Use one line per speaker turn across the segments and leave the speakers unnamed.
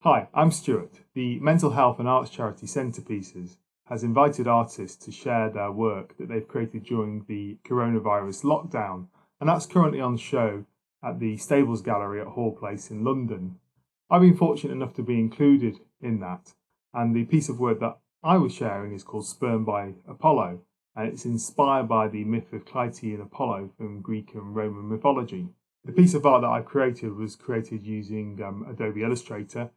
Hi, I'm Stuart. The mental health and arts charity Centerpieces has invited artists to share their work that they've created during the coronavirus lockdown, and that's currently on show at the Stables Gallery at Hall Place in London. I've been fortunate enough to be included in that, and the piece of work that I was sharing is called Spurned by Apollo, and it's inspired by the myth of Clytie and Apollo from Greek and Roman mythology. The piece of art that I created was created using Adobe Illustrator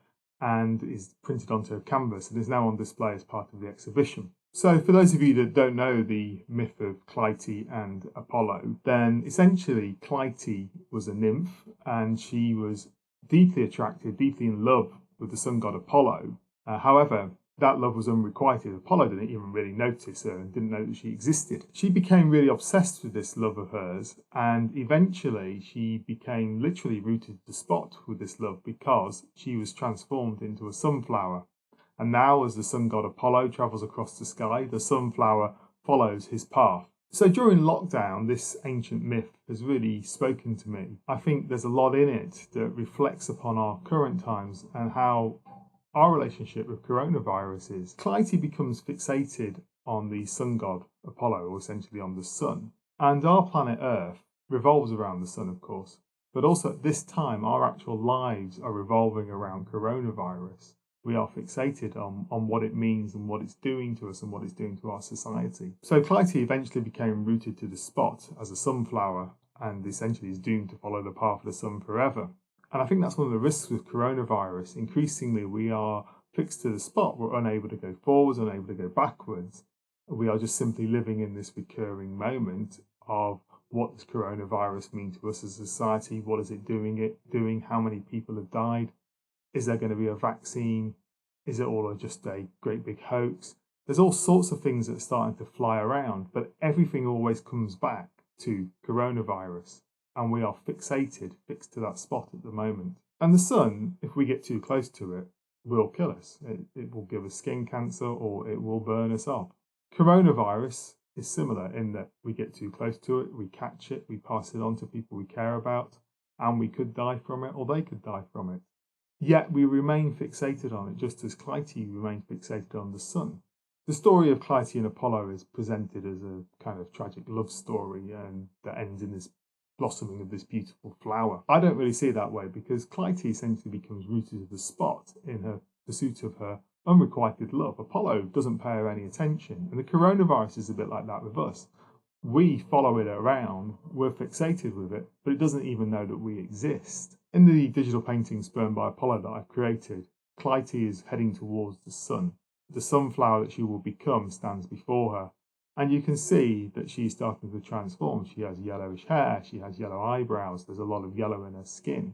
and is printed onto a canvas and is now on display as part of the exhibition. So for those of you that don't know the myth of Clytie and Apollo, then essentially Clytie was a nymph and she was deeply attracted, deeply in love with the sun god Apollo. However, that love was unrequited. Apollo didn't even really notice her and didn't know that she existed. She became really obsessed with this love of hers, and eventually she became literally rooted to the spot with this love because she was transformed into a sunflower. And now, as the sun god Apollo travels across the sky, the sunflower follows his path. So during lockdown, this ancient myth has really spoken to me. I think there's a lot in it that reflects upon our current times and how our relationship with coronavirus is. Clytie becomes fixated on the sun god Apollo, or essentially on the sun. And our planet Earth revolves around the sun, of course. But also at this time, our actual lives are revolving around coronavirus. We are fixated on what it means and what it's doing to us and what it's doing to our society. So Clytie eventually became rooted to the spot as a sunflower and essentially is doomed to follow the path of the sun forever. And I think that's one of the risks with coronavirus. Increasingly, we are fixed to the spot. We're unable to go forwards, unable to go backwards. We are just simply living in this recurring moment of what does coronavirus mean to us as a society? What is it doing? How many people have died? Is there going to be a vaccine? Is it all just a great big hoax? There's all sorts of things that are starting to fly around, but everything always comes back to coronavirus. And we are fixed to that spot at the moment. And the sun, if we get too close to it, will kill us. It will give us skin cancer or it will burn us off. Coronavirus is similar in that we get too close to it, we catch it, we pass it on to people we care about, and we could die from it or they could die from it. Yet we remain fixated on it, just as Clytie remained fixated on the sun. The story of Clytie and Apollo is presented as a kind of tragic love story and that ends in this blossoming of this beautiful flower. I don't really see it that way because Clytie essentially becomes rooted to the spot in her pursuit of her unrequited love. Apollo doesn't pay her any attention, and the coronavirus is a bit like that with us. We follow it around, we're fixated with it, but it doesn't even know that we exist. In the digital painting Spurned by Apollo that I've created, Clytie is heading towards the sun. The sunflower that she will become stands before her. And you can see that she's starting to transform. She has yellowish hair, she has yellow eyebrows, there's a lot of yellow in her skin.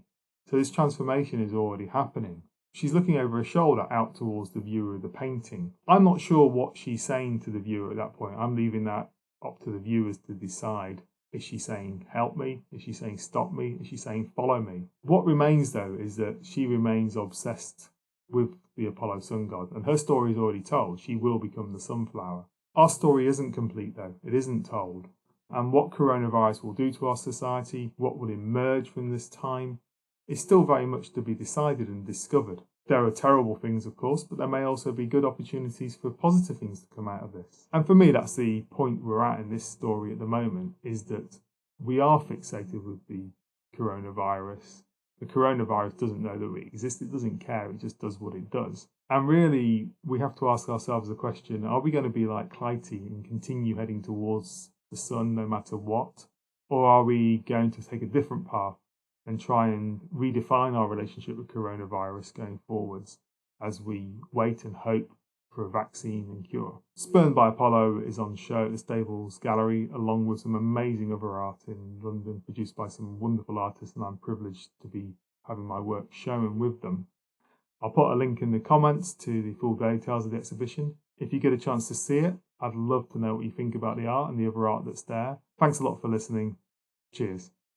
So this transformation is already happening. She's looking over her shoulder out towards the viewer of the painting. I'm not sure what she's saying to the viewer at that point. I'm leaving that up to the viewers to decide. Is she saying help me? Is she saying stop me? Is she saying follow me? What remains though is that she remains obsessed with the Apollo sun god, and her story is already told. She will become the sunflower. Our story isn't complete though, it isn't told. And what coronavirus will do to our society, what will emerge from this time, is still very much to be decided and discovered. There are terrible things, of course, but there may also be good opportunities for positive things to come out of this. And for me, that's the point we're at in this story at the moment, is that we are fixated with the coronavirus. The coronavirus doesn't know that we exist, it doesn't care, it just does what it does. And really, we have to ask ourselves the question, are we going to be like Clytie and continue heading towards the sun no matter what? Or are we going to take a different path and try and redefine our relationship with coronavirus going forwards as we wait and hope for a vaccine and cure? Spurned by Apollo is on show at the Stables Gallery, along with some amazing other art in London, produced by some wonderful artists, and I'm privileged to be having my work shown with them. I'll put a link in the comments to the full details of the exhibition. If you get a chance to see it, I'd love to know what you think about the art and the other art that's there. Thanks a lot for listening. Cheers.